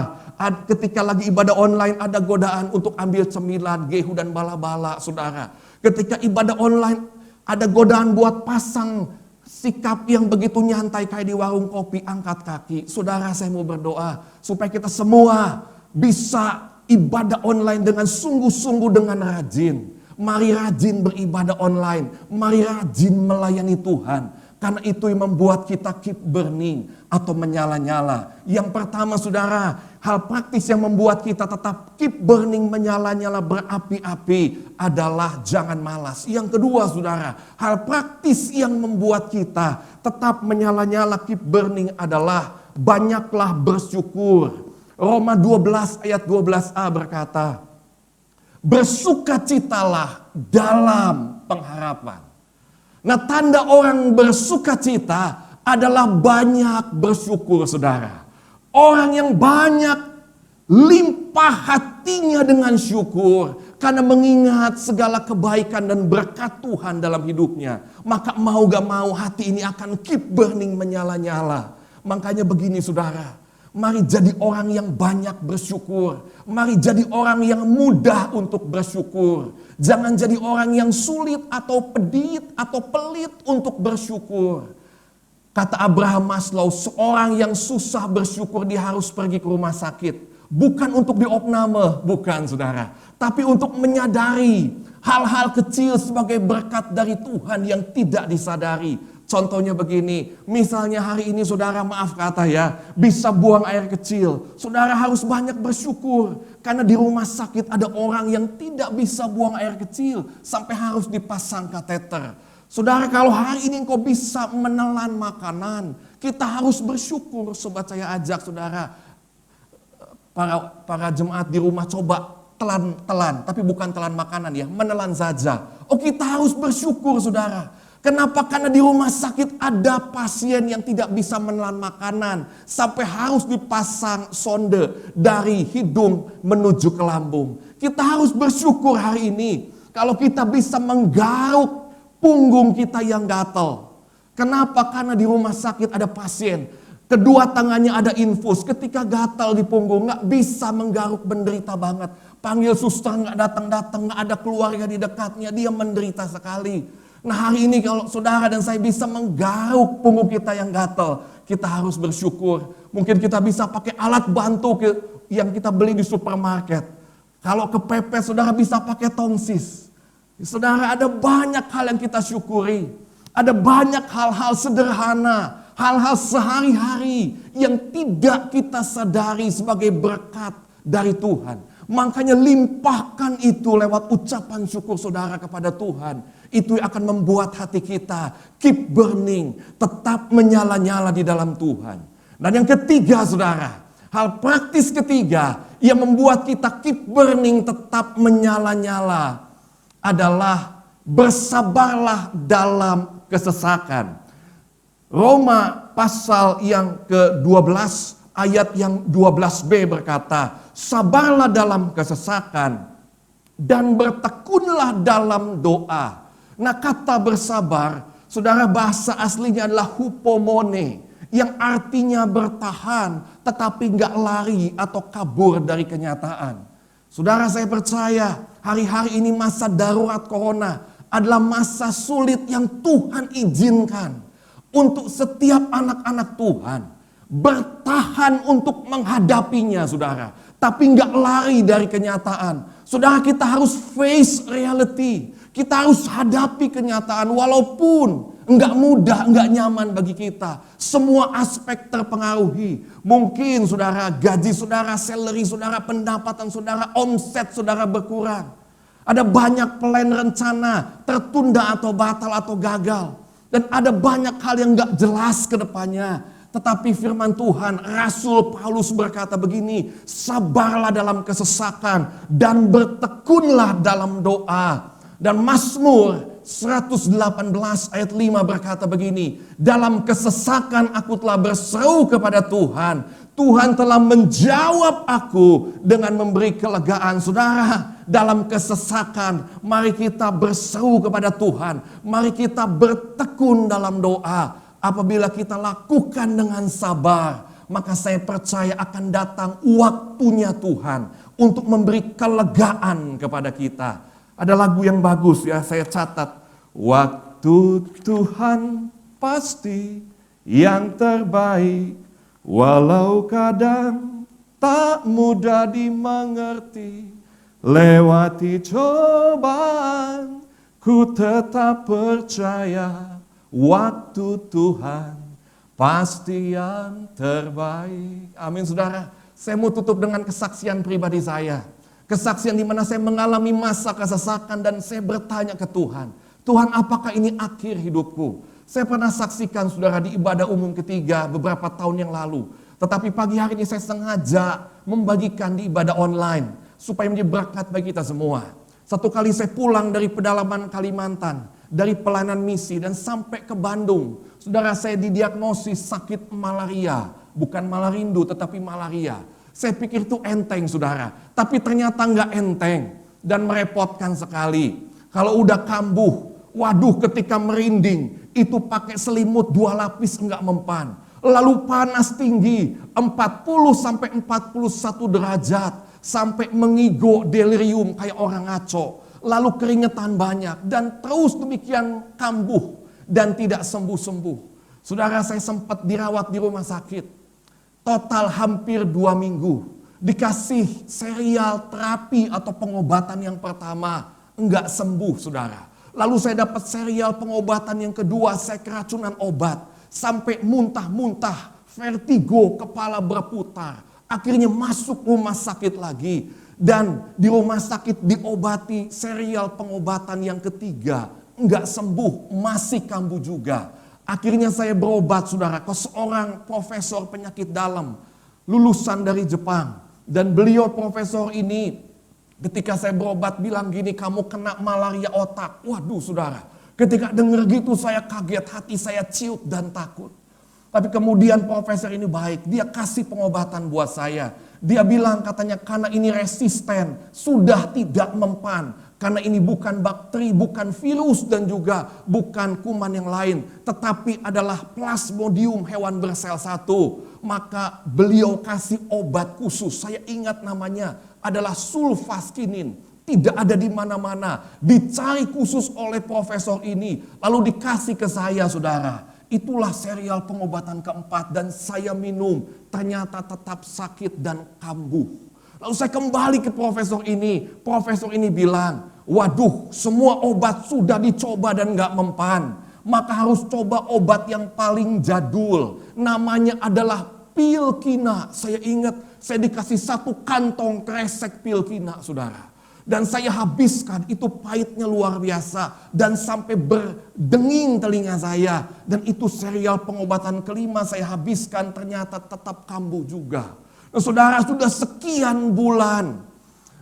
Ketika lagi ibadah online ada godaan untuk ambil cemilan, gehu dan bala-bala saudara. Ketika ibadah online ada godaan buat pasang sikap yang begitu nyantai kayak di warung kopi, angkat kaki. Saudara saya mau berdoa supaya kita semua bisa ibadah online dengan sungguh-sungguh dengan rajin. Mari rajin beribadah online. Mari rajin melayani Tuhan. Karena itu yang membuat kita keep burning atau menyala-nyala. Yang pertama saudara, hal praktis yang membuat kita tetap keep burning, menyala-nyala, berapi-api adalah jangan malas. Yang kedua saudara, hal praktis yang membuat kita tetap menyala-nyala, keep burning adalah banyaklah bersyukur. Roma 12 ayat 12a berkata, bersukacitalah dalam pengharapan. Nah tanda orang bersukacita adalah banyak bersyukur saudara. Orang yang banyak limpah hatinya dengan syukur. Karena mengingat segala kebaikan dan berkat Tuhan dalam hidupnya. Maka mau gak mau hati ini akan keep burning menyala-nyala. Makanya begini saudara. Mari jadi orang yang banyak bersyukur. Mari jadi orang yang mudah untuk bersyukur. Jangan jadi orang yang sulit atau pedit atau pelit untuk bersyukur. Kata Abraham Maslow, seorang yang susah bersyukur dia harus pergi ke rumah sakit. Bukan untuk diopname, bukan saudara. Tapi untuk menyadari hal-hal kecil sebagai berkat dari Tuhan yang tidak disadari. Contohnya begini, misalnya hari ini saudara maaf kata ya, bisa buang air kecil. Saudara harus banyak bersyukur. Karena di rumah sakit ada orang yang tidak bisa buang air kecil. Sampai harus dipasang kateter. Saudara kalau hari ini engkau bisa menelan makanan, kita harus bersyukur. Sobat saya ajak saudara, para jemaat di rumah coba telan, tapi bukan telan makanan ya, menelan saja. Oh kita harus bersyukur saudara. Kenapa? Karena di rumah sakit ada pasien yang tidak bisa menelan makanan. Sampai harus dipasang sonde dari hidung menuju ke lambung. Kita harus bersyukur hari ini. Kalau kita bisa menggaruk punggung kita yang gatal. Kenapa? Karena di rumah sakit ada pasien. Kedua tangannya ada infus. Ketika gatal di punggung gak bisa menggaruk, menderita banget. Panggil suster gak datang-datang, gak ada keluarga di dekatnya. Dia menderita sekali. Nah hari ini kalau saudara dan saya bisa menggaruk punggung kita yang gatal. kita harus bersyukur. Mungkin kita bisa pakai alat bantu yang kita beli di supermarket. Kalau kepepet, saudara bisa pakai tongsis. Saudara, ada banyak hal yang kita syukuri. Ada banyak hal-hal sederhana, hal-hal sehari-hari yang tidak kita sadari sebagai berkat dari Tuhan. Makanya limpahkan itu lewat ucapan syukur saudara kepada Tuhan. Itu akan membuat hati kita keep burning, tetap menyala-nyala di dalam Tuhan. Dan yang ketiga saudara, hal praktis ketiga yang membuat kita keep burning, tetap menyala-nyala adalah bersabarlah dalam kesesakan. Roma pasal yang ke-12 ayat yang 12b berkata, sabarlah dalam kesesakan dan bertekunlah dalam doa. Nah, kata bersabar, saudara, bahasa aslinya adalah hupomone, yang artinya bertahan tetapi nggak lari atau kabur dari kenyataan. Saudara, saya percaya hari-hari ini masa darurat corona adalah masa sulit yang Tuhan izinkan untuk setiap anak-anak Tuhan bertahan untuk menghadapinya, saudara. Tapi nggak lari dari kenyataan. Saudara, kita harus face reality. Kita harus hadapi kenyataan walaupun nggak mudah, nggak nyaman bagi kita. Semua aspek terpengaruhi. Mungkin saudara, gaji saudara, salary saudara, pendapatan saudara, omset saudara berkurang. Ada banyak plan rencana tertunda atau batal atau gagal. Dan ada banyak hal yang nggak jelas ke depannya. Tetapi firman Tuhan, Rasul Paulus berkata begini, sabarlah dalam kesesakan dan bertekunlah dalam doa. Dan Mazmur 118 ayat 5 berkata begini, dalam kesesakan aku telah berseru kepada Tuhan. Tuhan telah menjawab aku dengan memberi kelegaan. Saudara, dalam kesesakan mari kita berseru kepada Tuhan. Mari kita bertekun dalam doa. Apabila kita lakukan dengan sabar, maka saya percaya akan datang waktunya Tuhan untuk memberi kelegaan kepada kita. Ada lagu yang bagus ya, saya catat. Waktu Tuhan pasti yang terbaik, walau kadang tak mudah dimengerti. Lewati cobaan, ku tetap percaya. Waktu Tuhan pasti yang terbaik. Amin saudara. Saya mau tutup dengan kesaksian pribadi saya. Kesaksian di mana saya mengalami masa kesesakan dan saya bertanya ke Tuhan. Tuhan, apakah ini akhir hidupku? Saya pernah saksikan saudara di ibadah umum ketiga beberapa tahun yang lalu. Tetapi pagi hari ini saya sengaja membagikan di ibadah online. Supaya menjadi berkat bagi kita semua. Satu kali saya pulang dari pedalaman Kalimantan. Dari pelayanan misi dan sampai ke Bandung. Saudara, saya didiagnosis sakit malaria. Bukan malarindu tetapi malaria. Saya pikir itu enteng saudara. Tapi ternyata nggak enteng. Dan merepotkan sekali. Kalau udah kambuh. Waduh, ketika merinding. Itu pakai selimut 2 lapis nggak mempan. Lalu panas tinggi. 40 sampai 41 derajat. Sampai mengigo delirium kayak orang ngaco. Lalu keringetan banyak dan terus demikian kambuh dan tidak sembuh-sembuh. Saudara, saya sempat dirawat di rumah sakit. Total hampir 2 minggu. Dikasih serial terapi atau pengobatan yang pertama. Enggak sembuh saudara. Lalu saya dapat serial pengobatan yang kedua, saya keracunan obat. Sampai muntah-muntah, vertigo, kepala berputar. Akhirnya masuk rumah sakit lagi. Dan di rumah sakit diobati serial pengobatan yang ketiga. Enggak sembuh, masih kambuh juga. Akhirnya saya berobat saudara ke seorang profesor penyakit dalam. Lulusan dari Jepang. Dan beliau profesor ini ketika saya berobat bilang gini, kamu kena malaria otak. Waduh saudara, ketika dengar gitu saya kaget, hati saya ciut dan takut. Tapi kemudian profesor ini baik, dia kasih pengobatan buat saya. Dia bilang katanya karena ini resisten, sudah tidak mempan. Karena ini bukan bakteri, bukan virus dan juga bukan kuman yang lain. Tetapi adalah plasmodium hewan bersel 1. Maka beliau kasih obat khusus, saya ingat namanya adalah sulfaskinin. Tidak ada di mana-mana, dicari khusus oleh profesor ini. Lalu dikasih ke saya saudara. Itulah serial pengobatan keempat dan saya minum. Ternyata tetap sakit dan kambuh. Lalu saya kembali ke profesor ini. Profesor ini bilang, waduh semua obat sudah dicoba dan gak mempan. Maka harus coba obat yang paling jadul. Namanya adalah pil kina. Saya ingat saya dikasih 1 kantong kresek pil kina, saudara. Dan saya habiskan, itu pahitnya luar biasa. Dan sampai berdenging telinga saya. Dan itu serial pengobatan kelima saya habiskan, ternyata tetap kambuh juga. Nah, saudara, sudah sekian bulan.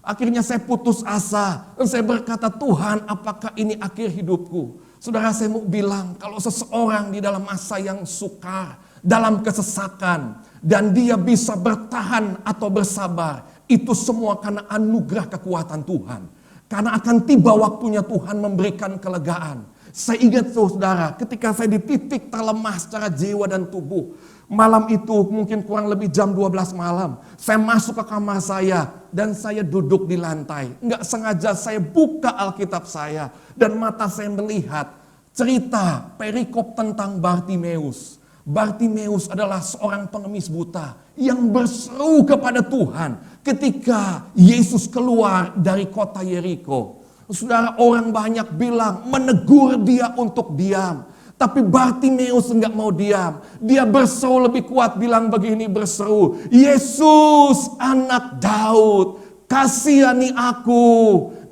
Akhirnya saya putus asa. Dan saya berkata, Tuhan, apakah ini akhir hidupku? Saudara, saya mau bilang, kalau seseorang di dalam masa yang sukar, dalam kesesakan, dan dia bisa bertahan atau bersabar, itu semua karena anugerah kekuatan Tuhan. Karena akan tiba waktunya Tuhan memberikan kelegaan. Saya ingat saudara, ketika saya di titik terlemah secara jiwa dan tubuh. Malam itu mungkin kurang lebih jam 12 malam. Saya masuk ke kamar saya dan saya duduk di lantai. Enggak sengaja saya buka Alkitab saya. Dan mata saya melihat cerita perikop tentang Bartimeus. Bartimeus adalah seorang pengemis buta yang berseru kepada Tuhan ketika Yesus keluar dari kota Yeriko. Saudara, orang banyak bilang menegur dia untuk diam. Tapi Bartimeus enggak mau diam. Dia berseru lebih kuat, bilang begini, berseru, Yesus anak Daud, kasihani aku.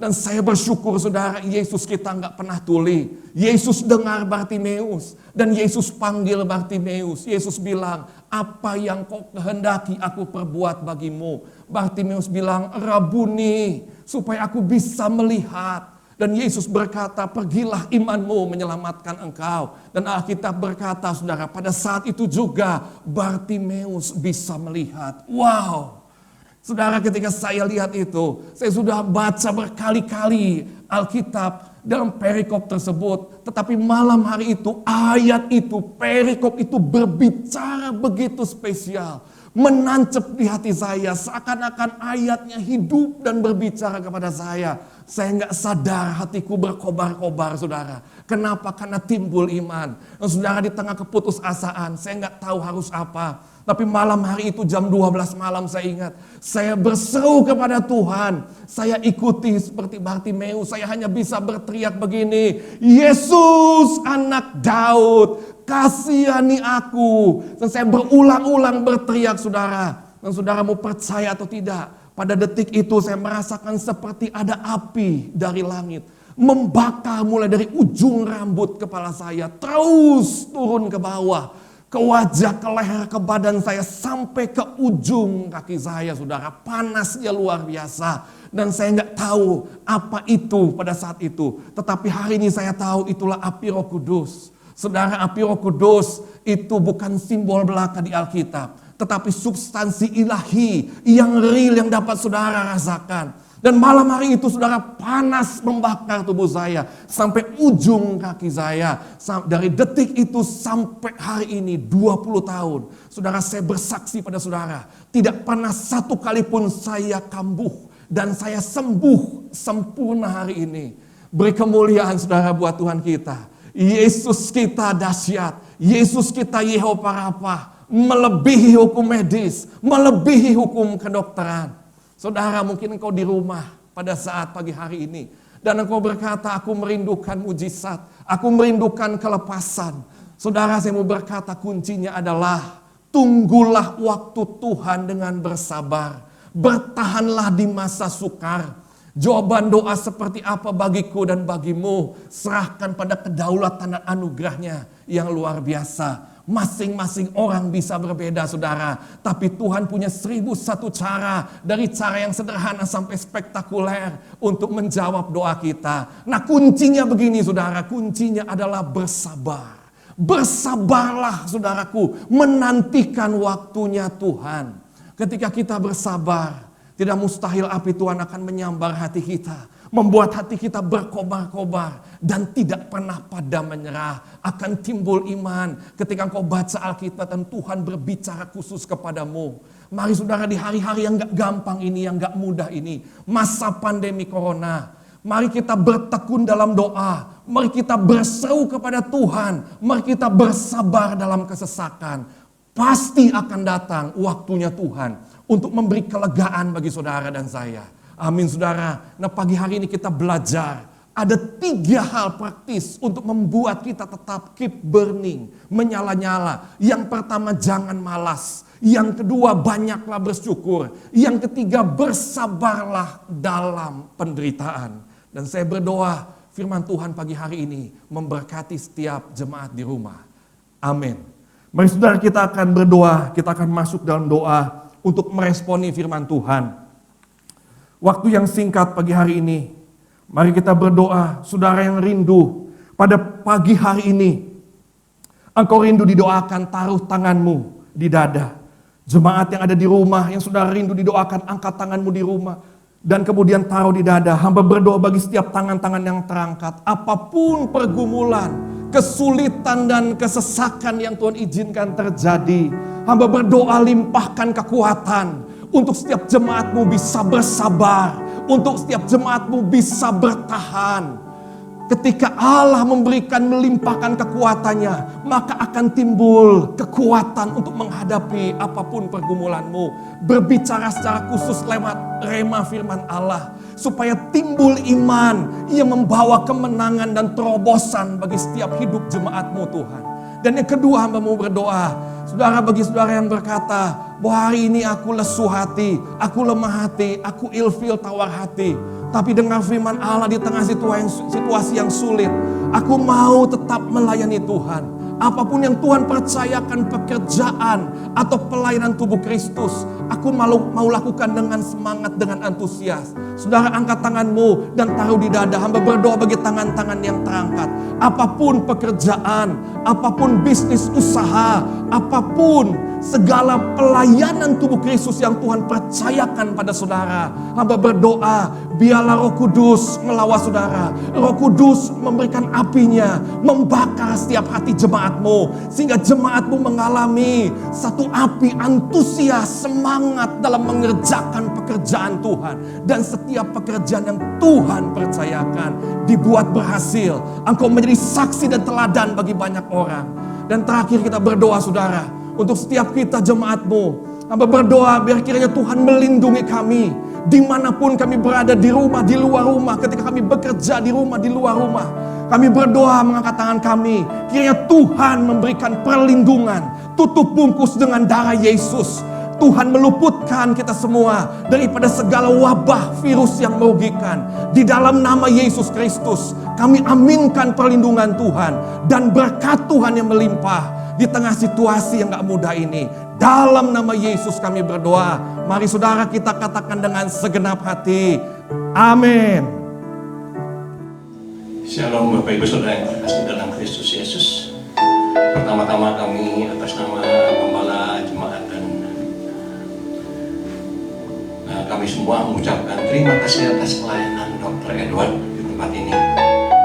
Dan saya bersyukur saudara, Yesus kita enggak pernah tuli. Yesus dengar Bartimeus. Dan Yesus panggil Bartimeus. Yesus bilang, apa yang kau kehendaki aku perbuat bagimu. Bartimeus bilang, Rabuni, supaya aku bisa melihat. Dan Yesus berkata, pergilah, imanmu menyelamatkan engkau. Dan Alkitab berkata, saudara, pada saat itu juga Bartimeus bisa melihat. Wow! Saudara, ketika saya lihat itu, saya sudah baca berkali-kali Alkitab dalam perikop tersebut. Tetapi malam hari itu, ayat itu, perikop itu berbicara begitu spesial. Menancap di hati saya, seakan-akan ayatnya hidup dan berbicara kepada saya. Saya enggak sadar hatiku berkobar-kobar, saudara. Kenapa? Karena timbul iman. Dan saudara, di tengah keputusasaan, saya enggak tahu harus apa. Tapi malam hari itu jam 12 malam saya ingat. Saya berseru kepada Tuhan. Saya ikuti seperti Bartimeus. Saya hanya bisa berteriak begini. Yesus anak Daud, kasihani aku. Dan saya berulang-ulang berteriak, saudara. Dan saudara mau percaya atau tidak, pada detik itu saya merasakan seperti ada api dari langit. Membakar mulai dari ujung rambut kepala saya. Terus turun ke bawah. Ke wajah, ke leher, ke badan saya. Sampai ke ujung kaki saya, saudara. Panasnya luar biasa. Dan saya nggak tahu apa itu pada saat itu. Tetapi hari ini saya tahu itulah api Roh Kudus. Saudara, api Roh Kudus itu bukan simbol belaka di Alkitab. Tetapi substansi ilahi yang real yang dapat saudara rasakan. Dan malam hari itu saudara, panas membakar tubuh saya. Sampai ujung kaki saya. Dari detik itu sampai hari ini 20 tahun. Saudara, saya bersaksi pada saudara. Tidak pernah satu kali pun saya kambuh. Dan saya sembuh sempurna hari ini. Beri kemuliaan saudara buat Tuhan kita. Yesus kita dahsyat. Yesus kita Yehova Rafa. Melebihi hukum medis, melebihi hukum kedokteran. Saudara, mungkin engkau di rumah pada saat pagi hari ini. Dan engkau berkata, aku merindukan mujizat, aku merindukan kelepasan. Saudara, saya mau berkata kuncinya adalah, tunggulah waktu Tuhan dengan bersabar. Bertahanlah di masa sukar. Jawaban doa seperti apa bagiku dan bagimu, serahkan pada kedaulatan dan anugerahnya yang luar biasa. Masing-masing orang bisa berbeda, saudara. Tapi Tuhan punya 1001 cara. Dari cara yang sederhana sampai spektakuler untuk menjawab doa kita. Nah, kuncinya begini, saudara. Kuncinya adalah bersabar. Bersabarlah, saudaraku. Menantikan waktunya Tuhan. Ketika kita bersabar, tidak mustahil api Tuhan akan menyambar hati kita. Membuat hati kita berkobar-kobar dan tidak pernah pada menyerah. Akan timbul iman ketika engkau baca Alkitab dan Tuhan berbicara khusus kepadamu. Mari saudara, di hari-hari yang gak gampang ini, yang gak mudah ini, masa pandemi corona, mari kita bertekun dalam doa, Mari kita berseru kepada Tuhan. Mari kita bersabar dalam kesesakan. Pasti akan datang waktunya Tuhan untuk memberi kelegaan bagi saudara dan saya. Amin saudara. Nah pagi hari ini kita belajar. Ada 3 hal praktis untuk membuat kita tetap keep burning, menyala-nyala. Yang pertama, jangan malas. Yang kedua, banyaklah bersyukur. Yang ketiga, bersabarlah dalam penderitaan. Dan saya berdoa firman Tuhan pagi hari ini memberkati setiap jemaat di rumah. Amin. Mari saudara, kita akan berdoa, kita akan masuk dalam doa untuk meresponi firman Tuhan. Waktu yang singkat pagi hari ini, mari kita berdoa, saudara yang rindu pada pagi hari ini. Engkau rindu didoakan, taruh tanganmu di dada. Jemaat yang ada di rumah, yang saudara rindu didoakan, angkat tanganmu di rumah. Dan kemudian taruh di dada. Hamba berdoa bagi setiap tangan-tangan yang terangkat. Apapun pergumulan, kesulitan dan kesesakan yang Tuhan izinkan terjadi. Hamba berdoa limpahkan kekuatan. Untuk setiap jemaatmu bisa bersabar. Untuk setiap jemaatmu bisa bertahan. Ketika Allah melimpahkan kekuatannya, maka akan timbul kekuatan untuk menghadapi apapun pergumulanmu. Berbicara secara khusus lewat rema firman Allah. Supaya timbul iman yang membawa kemenangan dan terobosan bagi setiap hidup jemaatmu Tuhan. Dan yang kedua, hamba mau berdoa. Saudara, bagi saudara yang berkata, bahwa hari ini aku lesu hati, aku lemah hati, aku ilfil tawar hati. Tapi dengar firman Allah di tengah situasi yang sulit. Aku mau tetap melayani Tuhan. Apapun yang Tuhan percayakan, pekerjaan atau pelayanan tubuh Kristus, aku mau lakukan dengan semangat, dengan antusias. Saudara, angkat tanganmu dan taruh di dada. Hamba berdoa bagi tangan-tangan yang terangkat. Apapun pekerjaan, apapun bisnis usaha, apapun segala pelayanan tubuh Kristus yang Tuhan percayakan pada saudara. Hamba berdoa, biarlah Roh Kudus melawat saudara. Roh Kudus memberikan apinya, membakar setiap hati jemaatmu. Sehingga jemaatmu mengalami satu api antusias, semangat dalam mengerjakan pekerjaan Tuhan. Dan setiap pekerjaan yang Tuhan percayakan dibuat berhasil. Engkau menjadi saksi dan teladan bagi banyak orang. Dan terakhir kita berdoa saudara, untuk setiap kita jemaatmu. Hamba berdoa biar kiranya Tuhan melindungi kami. Dimanapun kami berada, di rumah, di luar rumah. Ketika kami bekerja di rumah, di luar rumah. Kami berdoa mengangkat tangan kami. Kiranya Tuhan memberikan perlindungan. Tutup bungkus dengan darah Yesus. Tuhan meluputkan kita semua daripada segala wabah virus yang merugikan. Di dalam nama Yesus Kristus, kami aminkan perlindungan Tuhan. Dan berkat Tuhan yang melimpah di tengah situasi yang gak mudah ini. Dalam nama Yesus kami berdoa. Mari saudara kita katakan dengan segenap hati. Amin. Shalom Bapak Ibu Saudara yang terkasih dalam Kristus Yesus. Pertama-tama kami atas nama Gembala Jemaat dan kami semua mengucapkan terima kasih atas pelayanan Dr. Edward di tempat ini.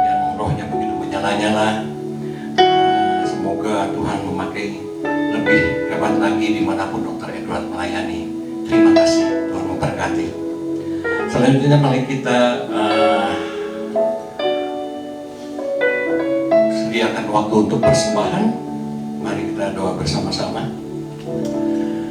Yang rohnya begitu menyala-nyala. Semoga Tuhan memakai lebih hebat lagi dimanapun Dr. Edward melayani. Terima kasih, Tuhan memberkati. Selanjutnya mari kita sediakan waktu untuk persembahan. Mari kita doa bersama-sama.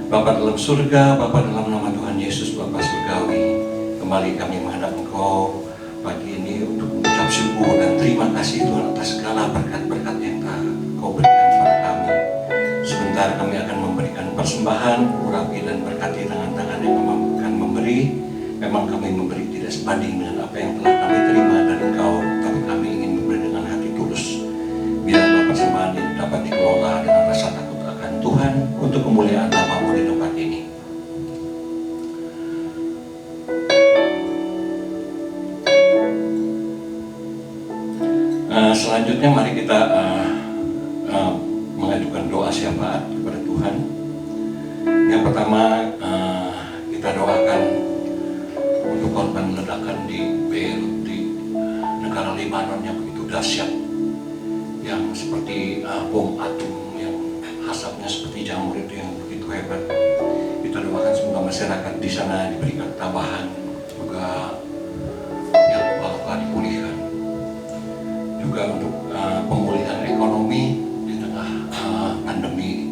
Bapa dalam surga, Bapa dalam nama Tuhan Yesus, Bapa surgawi, kembali kami menghadap Engkau pagi ini untuk mengucap syukur dan terima kasih Tuhan atas segala berkat-berkat yang Kau berikan kepada kami. Sebentar kami akan memberikan persembahan, urapi dan berkati tangan-tangan yang memampukan memberi. Memang kami memberi tidak sebanding dengan apa yang telah kami terima dari Engkau, tapi kami ingin memberi dengan hati tulus. Biarlah persembahan ini dapat dikelola dengan rasa takut akan Tuhan untuk kemuliaan nama-Mu di tempat ini. Selanjutnya mari kita mengajukan doa syafaat kepada Tuhan. Yang pertama kita doakan untuk korban ledakan di Beirut di negara Lebanon yang begitu dahsyat, yang seperti bom atom yang asapnya seperti jamur itu yang begitu hebat. Kita doakan semoga masyarakat di sana diberikan ketabahan, juga yang luka dipulihkan. Juga juga untuk pemulihan ekonomi di tengah pandemi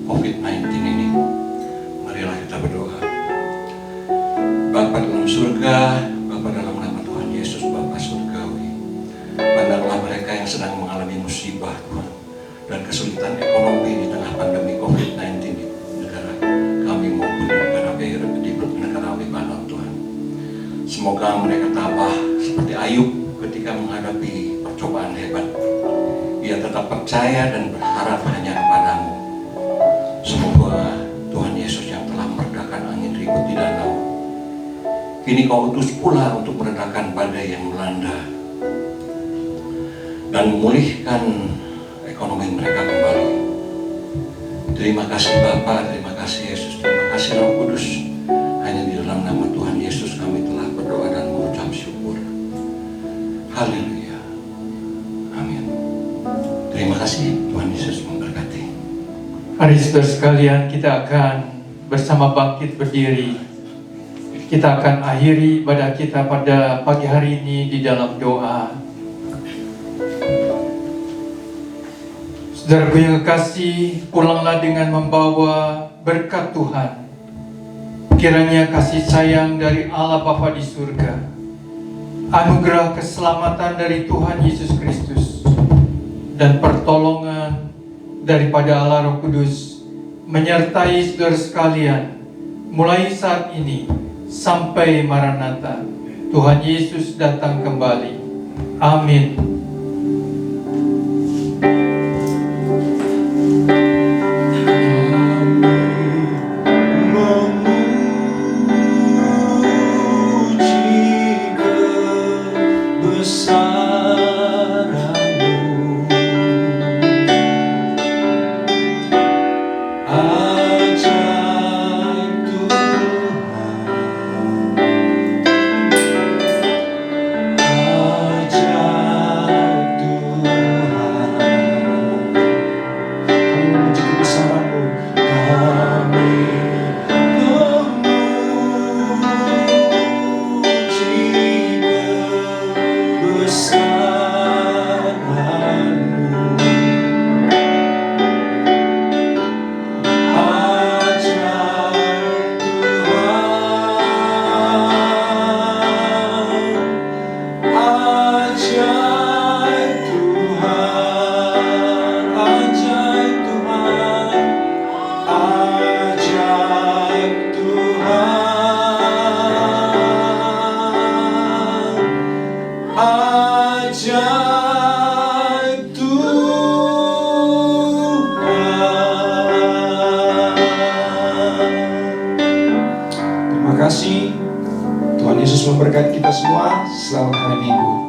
COVID-19 ini. Marilah kita berdoa. Bapa dalam surga, Bapa dalam nama Tuhan Yesus, Bapa surgawi, pandanglah mereka yang sedang mengalami musibah Tuhan dan kesulitan ekonomi di tengah pandemi COVID-19 di negara kami maupun di negara Lebanon Tuhan. Semoga mereka tabah seperti Ayub ketika menghadapi percobaan hebat. Ia tetap percaya dan berharap hanya kepadamu. Semoga Tuhan Yesus yang telah meredakan angin ribut di danau, kini kau utus pula untuk meredakan badai yang melanda dan memulihkan ekonomi mereka kembali. Terima kasih Bapa, terima kasih Yesus, terima kasih Roh Kudus. Hanya di dalam nama Tuhan Yesus kami telah berdoa dan mengucap syukur. Haleluya. Amin. Terima kasih, Tuhan Yesus memberkati. Mari saudara sekalian, kita akan bersama bangkit berdiri. Kita akan akhiri ibadah kita pada pagi hari ini di dalam doa. Saudaraku yang kekasih, pulanglah dengan membawa berkat Tuhan. Kiranya kasih sayang dari Allah Bapa di surga, anugerah keselamatan dari Tuhan Yesus Kristus, dan pertolongan daripada Allah Roh Kudus menyertai saudara sekalian mulai saat ini sampai Maranatha, Tuhan Yesus datang kembali. Amin. Terima kasih. Tuhan Yesus memberkati kita semua. Selamat hari Minggu.